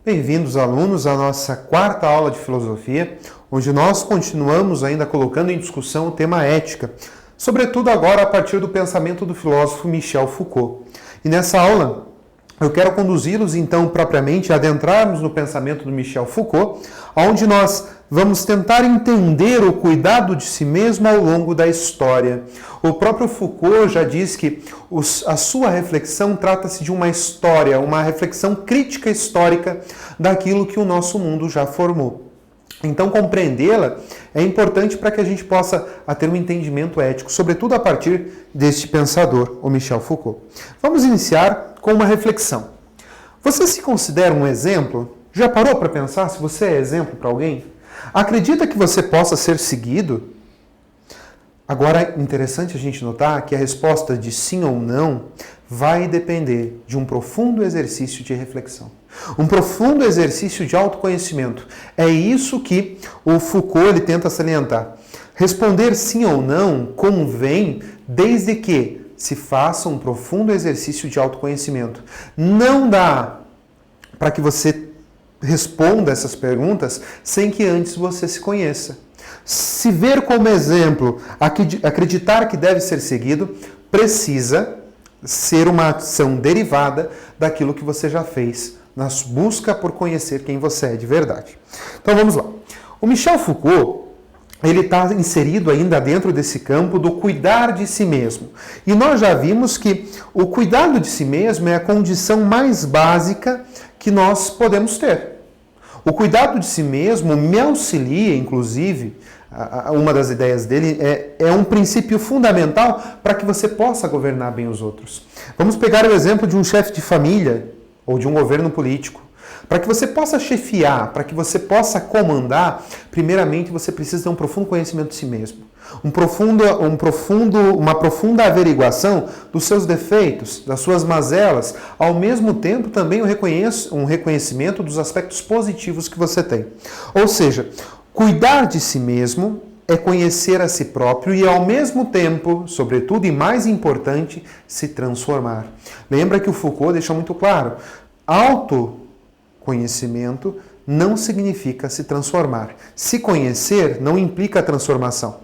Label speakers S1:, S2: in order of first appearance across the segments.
S1: Bem-vindos, alunos, à nossa quarta aula de filosofia, onde nós continuamos ainda colocando em discussão o tema ética, sobretudo agora a partir do pensamento do filósofo Michel Foucault. E nessa aula, eu quero conduzi-los então propriamente a adentrarmos no pensamento do Michel Foucault, onde nós vamos tentar entender o cuidado de si mesmo ao longo da história. O próprio Foucault já diz que a sua reflexão trata-se de uma história, uma reflexão crítica histórica daquilo que o nosso mundo já formou. Então, compreendê-la é importante para que a gente possa ter um entendimento ético, sobretudo a partir deste pensador, o Michel Foucault. Vamos iniciar com uma reflexão. Você se considera um exemplo? Já parou para pensar se você é exemplo para alguém? Acredita que você possa ser seguido? Agora, é interessante a gente notar que a resposta de sim ou não vai depender de um profundo exercício de reflexão. Um profundo exercício de autoconhecimento. É isso que o Foucault ele tenta salientar. Responder sim ou não convém desde que se faça um profundo exercício de autoconhecimento. Não dá para que você responda essas perguntas sem que antes você se conheça. Se ver como exemplo, acreditar que deve ser seguido, precisa ser uma ação derivada daquilo que você já fez, na busca por conhecer quem você é de verdade. Então vamos lá. O Michel Foucault, ele está inserido ainda dentro desse campo do cuidar de si mesmo. E nós já vimos que o cuidado de si mesmo é a condição mais básica que nós podemos ter. O cuidado de si mesmo me auxilia, inclusive, uma das ideias dele é um princípio fundamental para que você possa governar bem os outros. Vamos pegar o exemplo de um chefe de família ou de um governo político. Para que você possa chefiar, para que você possa comandar, primeiramente você precisa ter um profundo conhecimento de si mesmo. Uma profunda averiguação dos seus defeitos, das suas mazelas, ao mesmo tempo também um reconhecimento dos aspectos positivos que você tem. Ou seja, cuidar de si mesmo é conhecer a si próprio e, ao mesmo tempo, sobretudo e mais importante, se transformar. Lembra que o Foucault deixa muito claro, autoconhecimento não significa se transformar. Se conhecer não implica transformação.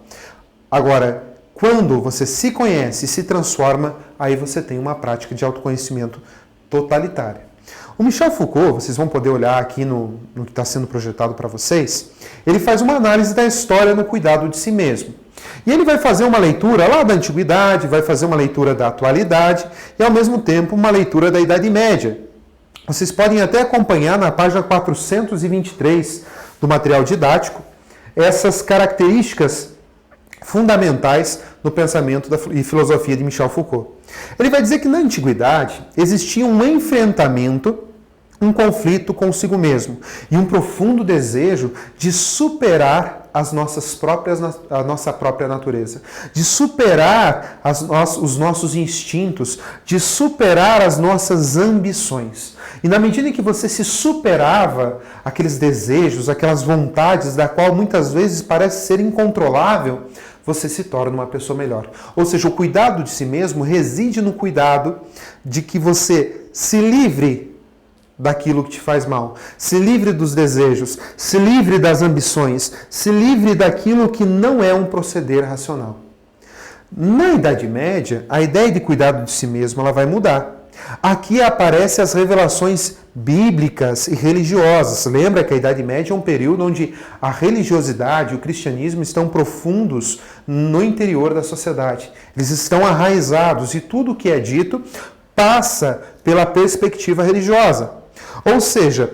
S1: Agora, quando você se conhece e se transforma, aí você tem uma prática de autoconhecimento totalitária. O Michel Foucault, vocês vão poder olhar aqui no que está sendo projetado para vocês, ele faz uma análise da história no cuidado de si mesmo. E ele vai fazer uma leitura lá da antiguidade, vai fazer uma leitura da atualidade e, ao mesmo tempo, uma leitura da Idade Média. Vocês podem até acompanhar na página 423 do material didático essas características fundamentais no pensamento e filosofia de Michel Foucault. Ele vai dizer que na antiguidade existia um enfrentamento, um conflito consigo mesmo e um profundo desejo de superar a nossa própria natureza, de superar os nossos instintos, de superar as nossas ambições. E na medida em que você se superava aqueles desejos, aquelas vontades, da qual muitas vezes parece ser incontrolável, você se torna uma pessoa melhor. Ou seja, o cuidado de si mesmo reside no cuidado de que você se livre daquilo que te faz mal, se livre dos desejos, se livre das ambições, se livre daquilo que não é um proceder racional. Na Idade Média, a ideia de cuidado de si mesmo ela vai mudar. Aqui aparecem as revelações bíblicas e religiosas. Lembra que a Idade Média é um período onde a religiosidade e o cristianismo estão profundos no interior da sociedade. Eles estão arraizados e tudo o que é dito passa pela perspectiva religiosa. Ou seja,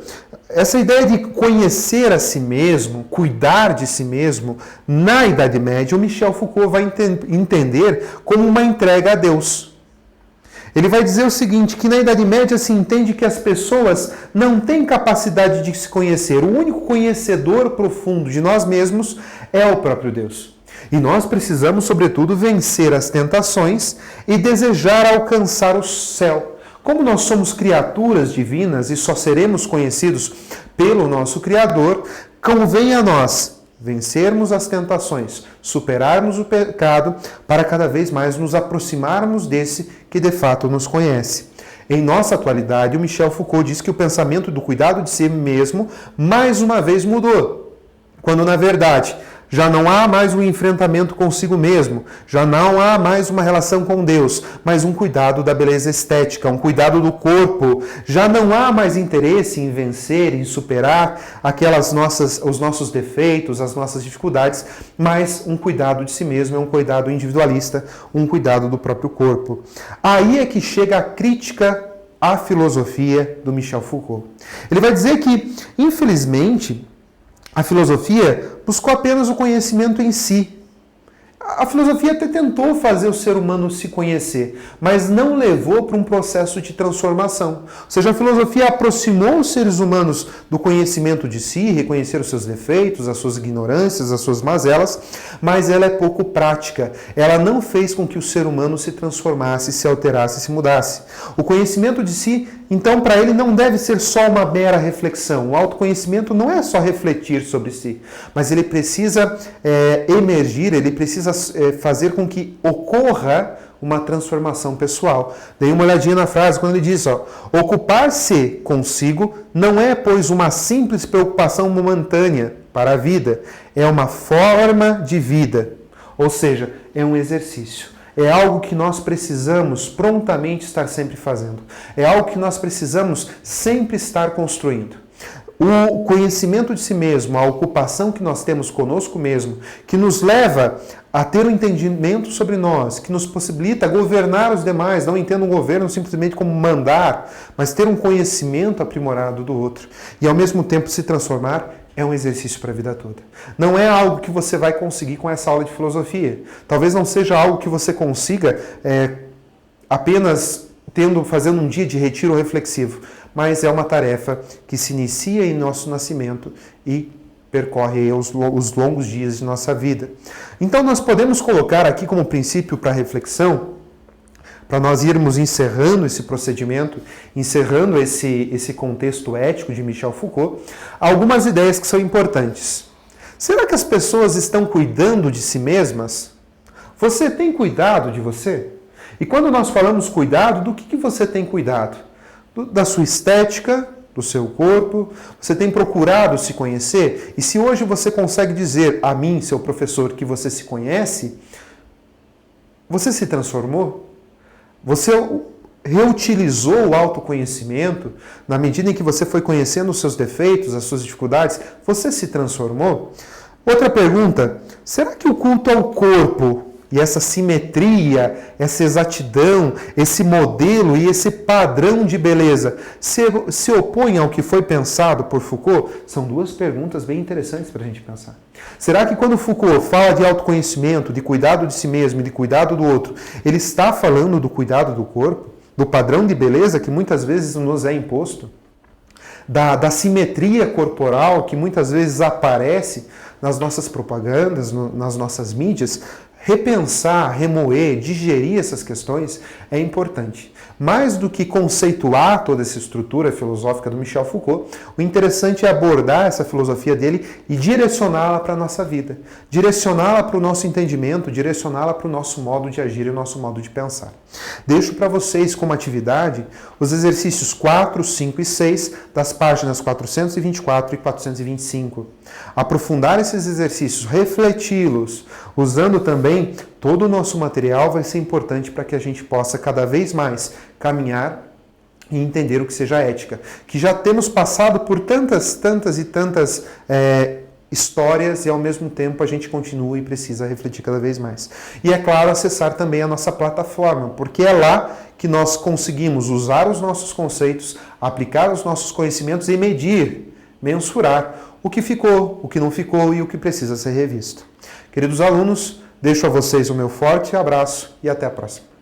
S1: essa ideia de conhecer a si mesmo, cuidar de si mesmo, na Idade Média, o Michel Foucault vai entender como uma entrega a Deus. Ele vai dizer o seguinte, que na Idade Média se entende que as pessoas não têm capacidade de se conhecer. O único conhecedor profundo de nós mesmos é o próprio Deus. E nós precisamos, sobretudo, vencer as tentações e desejar alcançar o céu. Como nós somos criaturas divinas e só seremos conhecidos pelo nosso Criador, convém a nós vencermos as tentações, superarmos o pecado, para cada vez mais nos aproximarmos desse que de fato nos conhece. Em nossa atualidade, o Michel Foucault diz que o pensamento do cuidado de si mesmo mais uma vez mudou, quando na verdade já não há mais um enfrentamento consigo mesmo, já não há mais uma relação com Deus, mas um cuidado da beleza estética, um cuidado do corpo. Já não há mais interesse em vencer, em superar os nossos defeitos, as nossas dificuldades, mas um cuidado de si mesmo, é um cuidado individualista, um cuidado do próprio corpo. Aí é que chega a crítica à filosofia do Michel Foucault. Ele vai dizer que, infelizmente, a filosofia buscou apenas o conhecimento em si. A filosofia até tentou fazer o ser humano se conhecer, mas não levou para um processo de transformação. Ou seja, a filosofia aproximou os seres humanos do conhecimento de si, reconhecer os seus defeitos, as suas ignorâncias, as suas mazelas, mas ela é pouco prática. Ela não fez com que o ser humano se transformasse, se alterasse, se mudasse. O conhecimento de si, então, para ele não deve ser só uma mera reflexão. O autoconhecimento não é só refletir sobre si, mas ele precisa emergir, ele precisa fazer com que ocorra uma transformação pessoal. Dei uma olhadinha na frase quando ele diz, ocupar-se consigo não é, pois, uma simples preocupação momentânea para a vida, é uma forma de vida, ou seja, é um exercício. É algo que nós precisamos prontamente estar sempre fazendo. É algo que nós precisamos sempre estar construindo. O conhecimento de si mesmo, a ocupação que nós temos conosco mesmo, que nos leva a ter um entendimento sobre nós, que nos possibilita governar os demais, não entendo um governo simplesmente como mandar, mas ter um conhecimento aprimorado do outro e ao mesmo tempo se transformar, é um exercício para a vida toda. Não é algo que você vai conseguir com essa aula de filosofia. Talvez não seja algo que você consiga apenas fazendo um dia de retiro reflexivo, mas é uma tarefa que se inicia em nosso nascimento e percorre os longos dias de nossa vida. Então nós podemos colocar aqui como princípio para reflexão, para nós irmos encerrando esse procedimento, encerrando esse contexto ético de Michel Foucault, algumas ideias que são importantes. Será que as pessoas estão cuidando de si mesmas? Você tem cuidado de você? E quando nós falamos cuidado, do que você tem cuidado? Da sua estética, do seu corpo? Você tem procurado se conhecer? E se hoje você consegue dizer a mim, seu professor, que você se conhece, você se transformou? Você reutilizou o autoconhecimento na medida em que você foi conhecendo os seus defeitos, as suas dificuldades? Você se transformou? Outra pergunta, será que o culto ao corpo e essa simetria, essa exatidão, esse modelo e esse padrão de beleza se opõe ao que foi pensado por Foucault? São duas perguntas bem interessantes para a gente pensar. Será que quando Foucault fala de autoconhecimento, de cuidado de si mesmo e de cuidado do outro, ele está falando do cuidado do corpo, do padrão de beleza que muitas vezes nos é imposto? Da simetria corporal que muitas vezes aparece nas nossas propagandas, nas nossas mídias? Repensar, remoer, digerir essas questões é importante. Mais do que conceituar toda essa estrutura filosófica do Michel Foucault, o interessante é abordar essa filosofia dele e direcioná-la para a nossa vida, direcioná-la para o nosso entendimento, direcioná-la para o nosso modo de agir e o nosso modo de pensar. Deixo para vocês como atividade os exercícios 4, 5 e 6 das páginas 424 e 425. Aprofundar esses exercícios, refleti-los, usando também todo o nosso material vai ser importante para que a gente possa cada vez mais caminhar e entender o que seja ética. Que já temos passado por tantas histórias e ao mesmo tempo a gente continua e precisa refletir cada vez mais. E é claro, acessar também a nossa plataforma, porque é lá que nós conseguimos usar os nossos conceitos, aplicar os nossos conhecimentos e medir, mensurar o que ficou, o que não ficou e o que precisa ser revisto. Queridos alunos, deixo a vocês o meu forte abraço e até a próxima.